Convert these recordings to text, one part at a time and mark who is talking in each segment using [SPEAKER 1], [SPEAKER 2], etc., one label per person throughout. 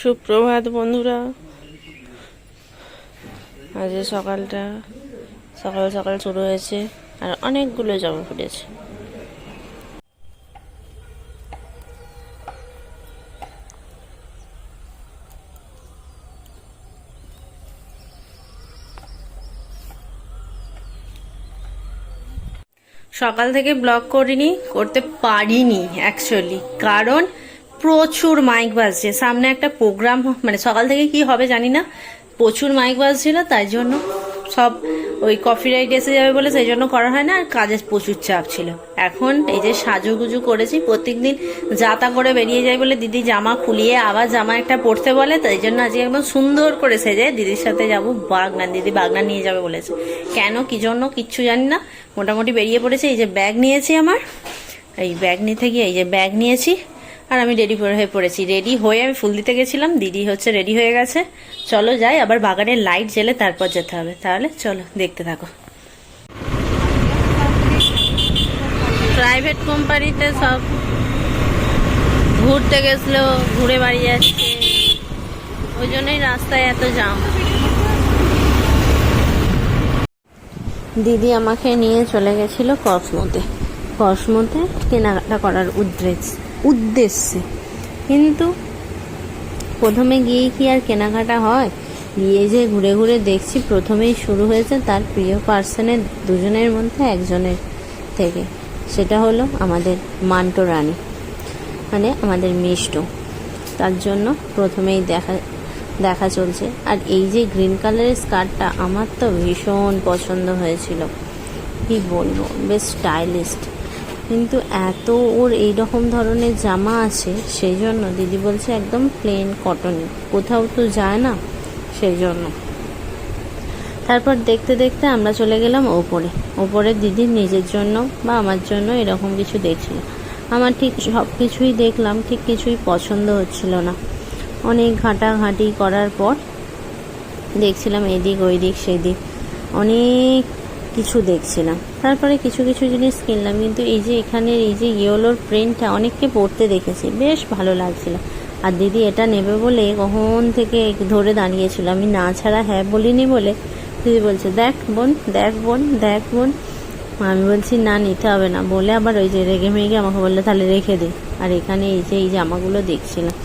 [SPEAKER 1] সুপ্রভাত বন্ধুরা। আজ সকালটা সকাল সকাল শুরু হয়েছে আর অনেকগুলো জামা ফুটেছে। সকাল থেকে ব্লগ করতে পারিনি অ্যাকচুয়ালি, কারণ প্রচুর মাইক বাজছে। সামনে একটা প্রোগ্রাম, মানে সকাল থেকে কি হবে জানি না, প্রচুর মাইক বাজছিল, তাই জন্য সব ওই কপিরাইট এসে যাবে বলে সেই জন্য করা হয় না, আর কাজের প্রচুর চাপ ছিল। এখন এই যে সাজুগুজু করেছি, প্রত্যেকদিন যাতা করে বেরিয়ে যায় বলে দিদি জামা খুলিয়ে আবার জামা একটা পরতে বলে, তাই জন্য আজকে একদম সুন্দর করে সেজে দিদির সাথে যাবো বাগনান। দিদি বাগনান নিয়ে যাবে বলেছে, কেন কি জন্য কিচ্ছু জানি না, মোটামুটি বেরিয়ে পড়েছে। এই যে ব্যাগ নিয়েছি, আমার এই ব্যাগ নিতে গিয়ে এই যে ব্যাগ নিয়েছি, আর আমি রেডি হয়ে পড়েছি। রেডি হয়ে আমি ফুল দিতে গেছিলাম, দিদি হচ্ছে রেডি হয়ে গেছে। চলো যাই, আবার বাগানের লাইট জ্বেলে তারপর যেতে হবে। তাহলে চলো দেখতে থাকো। প্রাইভেট কোম্পানিতে সব ঘুরতে গেছিল, ঘুরে বাড়ি যাচ্ছে, ওই জন্যই রাস্তায় এত জ্যাম। দিদি আমাকে নিয়ে চলে গেছিল কসমোতে কেনাকাটা করার উদ্দেশ্যে। কিন্তু প্রথমে গিয়ে কি আর কেনাকাটা হয়? গিয়ে যে ঘুরে ঘুরে দেখছি, প্রথমেই শুরু হয়েছে তার প্রিয় পার্সনের দুজনের মধ্যে একজনের থেকে। সেটা হলো আমাদের মান্টো রানী, মানে আমাদের মিষ্টু। তার জন্য প্রথমেই দেখা চলছে। আর এই যে গ্রিন কালারের স্কার্টটা আমার তো ভীষণ পছন্দ হয়েছিল, কি বলবো, বেশ স্টাইলিস্ট। কিন্তু এত ওর এইরকম ধরনের জামা আছে, সেই জন্য দিদি বলছে একদম প্লেন কটনে, কোথাও তো যায় না, সেই জন্য। তারপর দেখতে দেখতে আমরা চলে গেলাম ওপরে দিদির নিজের জন্য বা আমার জন্য এরকম কিছু দেখছিল। আমার ঠিক সব কিছুই দেখলাম, ঠিক কিছুই পছন্দ হচ্ছিল না। অনেক ঘাঁটাঘাঁটি করার পর দেখছিলাম এদিক ওইদিক সেদিক, অনেক কিছু দেখছিলাম। তারপরে কিছু কিছু জিনিস কিনলাম। কিন্তু এই যে এখানের এই যে ইয়েলোর প্রিন্টটা অনেককে পরতে দেখেছি, বেশ ভালো লাগছিল। আর দিদি এটা নেবে বলে কখন থেকে ধরে দাঁড়িয়েছিল, আমি না ছাড়া হ্যাঁ বলিনি বলে দিদি বলছে দেখ বোন, দেখ বোন, দেখ বোন। আমি বলছি না, নিতে হবে না বলে আবার ওই যে রেগে মেগে আমাকে বললো তাহলে রেখে দে। আর এখানে এই যে এই জামাগুলো দেখছিলাম,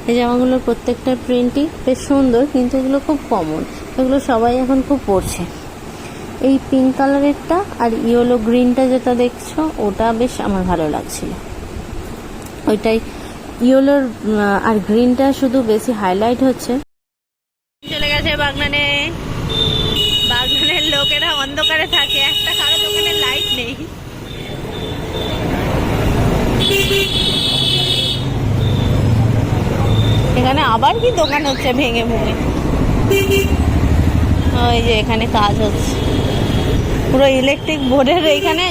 [SPEAKER 1] এই জামাগুলোর প্রত্যেকটা প্রিন্টই বেশ সুন্দর, কিন্তু এগুলো খুব কমন, এগুলো সবাই এখন খুব পরছে। এই পিঙ্ক কালারেরটা আর ইয়েলো গ্রিনটা যেটা দেখছো, ওটা বেশ আমার ভালো লাগছিল। ওইটাই ইয়েলোর আর গ্রিনটা শুধু বেশি হাইলাইট হচ্ছে। চলে গেছে বাগনানের লোকেরা অন্ধকারে থাকে, একটা কারো দোকানে লাইট নেই। এখানে আবার কি দোকান হচ্ছে ভেঙে ভেঙে, ওই যে এখানে কাজ হচ্ছে পুরো ইলেকট্রিক বোর্ডের। এইখানে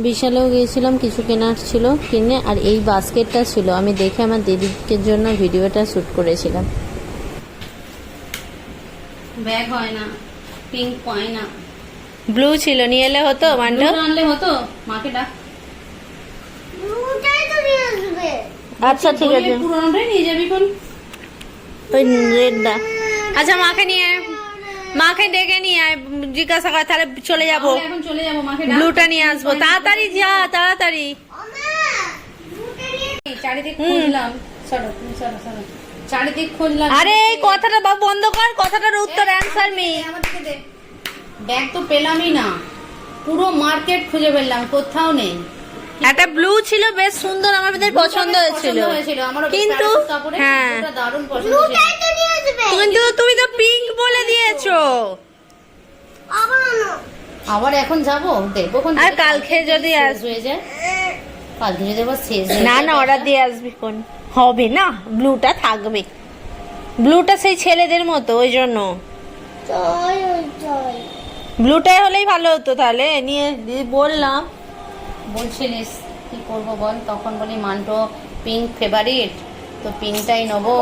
[SPEAKER 1] বিশালেও গিয়েছিলাম, কিছু কেনার ছিল কিনে। আর এই বাস্কেটটা ছিল, আমি দেখে আমার দিদিকে জন্য ভিডিওটা শ্যুট করেছিলাম। ব্যাগ হয় না, পিঙ্ক হয় না, ব্লু ছিল, নিয়ে এলে হতো। মান্টো আনলে হতো, মাকে ডাক। আচ্ছা ঠিক আছে, পুরোনোটাই নিয়ে যাবি কোন, ওই রেডটা। আচ্ছা মাকে নিয়ে, মাকে ডেকে নিয়ে আয়, জিজ্ঞাসা কর, তাহলে চলে যাবো। এখন চলে যাবো, মাকে ব্লুটা নিয়ে আসবো। তাড়াতাড়ি যা, তাড়াতাড়ি। চারিদিক খুঁজলাম, চারিদিক খুঁজলাম। আরে এই কথাটা বন্ধ কর, কথাটার উত্তর অ্যান্সার মি। ব্যাগ তো পেলামই না, পুরো মার্কেট খুঁজে ফেললাম, কোথাও নেই। একটা ব্লু ছিল, বেশ সুন্দর, আমার পছন্দ হয়েছিল, কিন্তু হ্যাঁ দারুণ পছন্দ ছিল। কিন্তু তুমি তো পিঙ্ক বলে দিয়েছো। আবার এখন যাবো, দেখবো। আর কালকে যদি হয়ে যায়, কালকে যদি আবার শেষ, না না অর্ডার দিয়ে আসবি। কোন হবে না, ব্লুটা থাকবে, ব্লুটা সেই ছেলেদের মতো, ওই জন্য ব্লুটাই হলেই ভালো হতো। তাহলে নিয়ে বললাম, বলছিলিস কি করবো বল, তখন বলি মান্টো পিঙ্ক ফেভারিট, তো পিঙ্কটাই নেবো।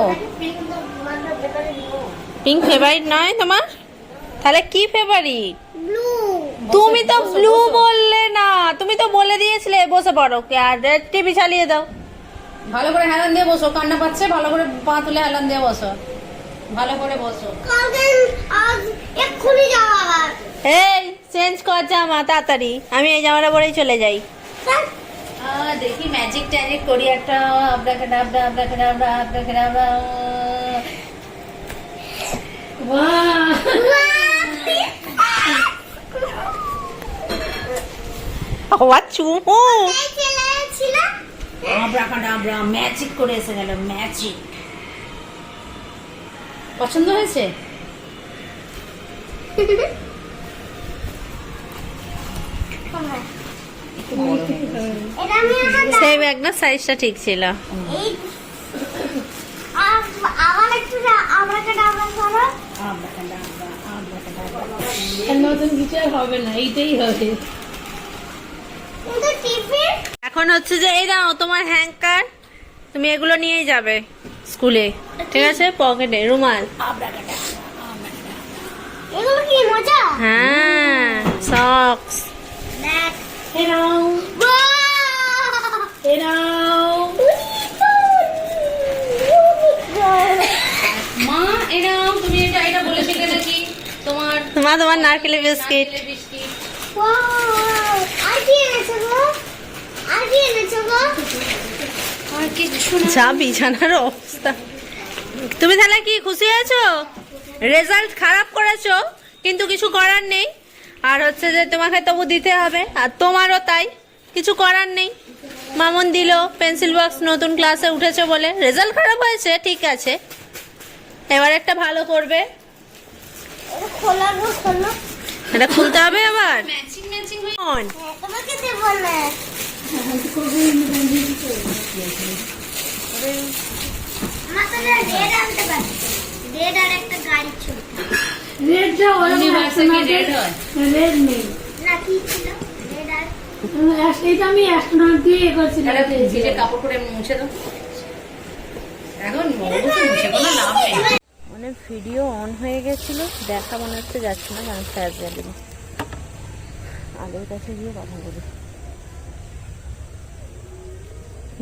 [SPEAKER 1] পিঙ্ক ফেভারিট নয় তোমার, তাহলে কি ফেভারিট? তুমি তো ব্লু বললে না, তুমি তো বলে দিয়েছিলে বসে পড়ো, আর টিভি চালিয়ে দাও। ভালো করে হেলান দিয়ে বসো, কান্না পাচ্ছে, ভালো করে পা তুলে হেলান দিয়ে বসো। ভালো করে বসো।
[SPEAKER 2] আজ এক্ষুনি যাওয়া।
[SPEAKER 1] এই চেঞ্জ কর জামা তাড়াতাড়ি, আমি এই জামাটা পরেই চলে যাই। দেখি ম্যাজিক ট্যাজিক করি একটা। আব্রাকাডাব্রা আব্রাকাডাব্রা আব্রাকাডাব্রা। বাহ চুমু আব্রাকাডাব্রা ম্যাজিক করে এসে গেল। ম্যাজিক পছন্দ হয়েছে? সেই ব্যাগ না, সাইজটা ঠিক ছিল।
[SPEAKER 3] নতুন কিছু আর হবে না, এইটাই হবে।
[SPEAKER 1] এখন হচ্ছে যে এই দাও তোমার হ্যাঙ্কার, তুমি এগুলো নিয়েই যাবে স্কুলে, ঠিক আছে? পকেটে রুমাল।
[SPEAKER 2] এগুলো কি মজা?
[SPEAKER 1] হ্যাঁ সক্স।
[SPEAKER 3] এরাও এরাও
[SPEAKER 1] মা এরাও তুমি এটা বলে শিখে নাকি তোমার নারকেলের বিস্কিট।
[SPEAKER 2] আর কি এনেছো গো? আর কি এনেছো গো?
[SPEAKER 1] আর কিছু না, যা বিছানার অবস্থা। তুমি তাহলে কি খুশি আছো? রেজাল্ট খারাপ করেছো কিন্তু কিছু করার নেই। আর হচ্ছে যে তোমাকে তবু দিতে হবে, আর তোমারও তাই, কিছু করার নেই। মামুন দিল পেন্সিল বক্স, নতুন ক্লাসে উঠেছো বলে। রেজাল্ট খারাপ হয়েছে ঠিক আছে, এবার একটা ভালো করবে।
[SPEAKER 2] খোলো।
[SPEAKER 1] এটা খুলতে হবে আবার।
[SPEAKER 2] তোমাকে দেবো না। আমাদের রেড আনতে পারি। রেড আর একটা গাড়ি ছিল।
[SPEAKER 3] রেডটা
[SPEAKER 1] ইউনিভার্সিটি রেড হয়।
[SPEAKER 3] রেড নেই
[SPEAKER 2] না কি ছিল? রেড আর
[SPEAKER 3] এইটা আমি অ্যাস্ট্রোনট দিয়ে এ করছিলাম।
[SPEAKER 1] ভিজে কাপড় করে মুছে দাও এখন। মুছে কোনো লাভ নেই। মানে ভিডিও অন হয়ে গেছিল, দেখা মনে হচ্ছে যাচ্ছে না, কারণ ফ্ল্যাশ জ্বালিনি। আগের কাছে গিয়ে কথা বলি।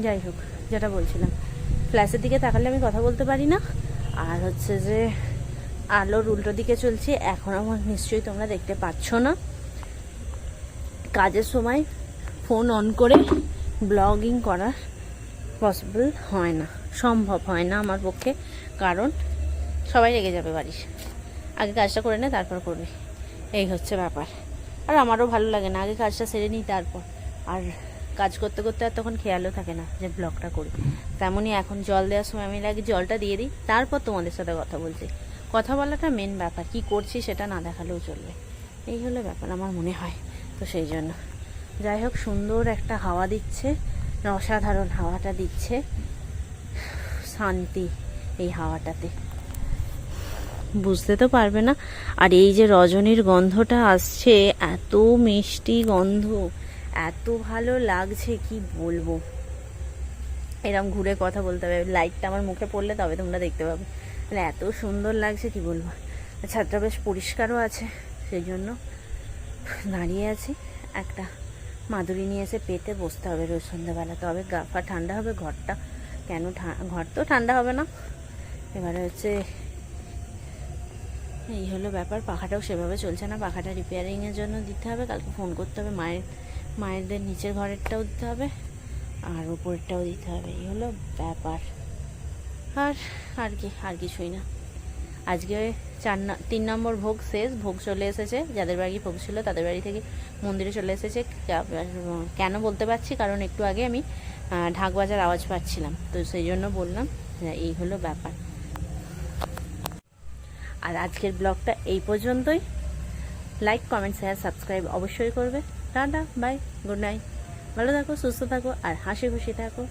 [SPEAKER 1] যাই হোক, যেটা বলছিলাম, ফ্ল্যাশের দিকে তাকালে আমি কথা বলতে পারি না। আর হচ্ছে যে আলোর উল্টো দিকে চলছি এখন। আমার নিশ্চয়ই তোমরা দেখতে পাচ্ছ না। কাজের সময় ফোন অন করে ব্লগিং করা পসিবল হয় না, সম্ভব হয় না আমার পক্ষে, কারণ সবাই রেগে যাবে বাড়ির। আগে কাজটা করে নে তারপর করবে, এই হচ্ছে ব্যাপার। আর আমারও ভালো লাগে না, আগে কাজটা সেরে নিই তারপর। আর কাজ করতে করতে আর তখন খেয়ালও থাকে না যে ব্লগটা করি। তেমনই এখন জল দেওয়ার সময় আমি আগে জলটা দিয়ে দিই, তারপর তোমাদের সাথে কথা বলছি। কথা বলাটা মেন ব্যাপার, কি করছি সেটা না দেখালেও চলবে, এই হলো ব্যাপার আমার মনে হয়। তো সেই জন্য যাই হোক, সুন্দর একটা হাওয়া দিচ্ছে, অসাধারণ হাওয়াটা দিচ্ছে, শান্তি এই হাওয়াটাতে, বুঝতে তো পারবে না। আর এই যে রজনীর গন্ধটা আসছে, এত মিষ্টি গন্ধ, এত ভালো লাগছে কি বলবো। এরকম ঘুরে কথা বলতে হবে, লাইটটা আমার মুখে পড়লে তবে তোমরা দেখতে পাবে। মানে এত সুন্দর লাগছে কি বলবো। ছাদটা বেশ পরিষ্কারও আছে, সেই জন্য দাঁড়িয়ে আছি। একটা মাদুরি নিয়ে এসে পেতে বসতে হবে রোজ সন্ধ্যাবেলা, তবে গা ফা ঠান্ডা হবে। ঘরটা কেন ঘর তো ঠান্ডা হবে না। এবারে হচ্ছে এই হলো ব্যাপার। পাখাটাও সেভাবে চলছে না, পাখাটা রিপেয়ারিংয়ের জন্য দিতে হবে। কালকে ফোন করতে হবে, মায়েরদের নিচের ঘরেরটাও দিতে হবে আর উপরেরটাও দিতে হবে, এই হলো ব্যাপার। আর কিছুই না। আজকে 3 নম্বর ভোগ শেষ, ভোগ চলে এসেছে। যাদের বাড়ি ভোগ ছিল তাদের বাড়ি থেকে মন্দিরে চলে এসেছে। কেন বলতে পারছি, কারণ একটু আগে আমি ঢাক বাজার আওয়াজ পাচ্ছিলাম, তো সেই জন্য বললাম। এই হলো ব্যাপার। আর আজকের ব্লগটা এই পর্যন্তই। লাইক, কমেন্ট, শেয়ার, সাবস্ক্রাইব অবশ্যই করবে। Tata, bye, good night. ভালো থাকো, সুস্থ থাকো আর হাসি খুশি থাকো।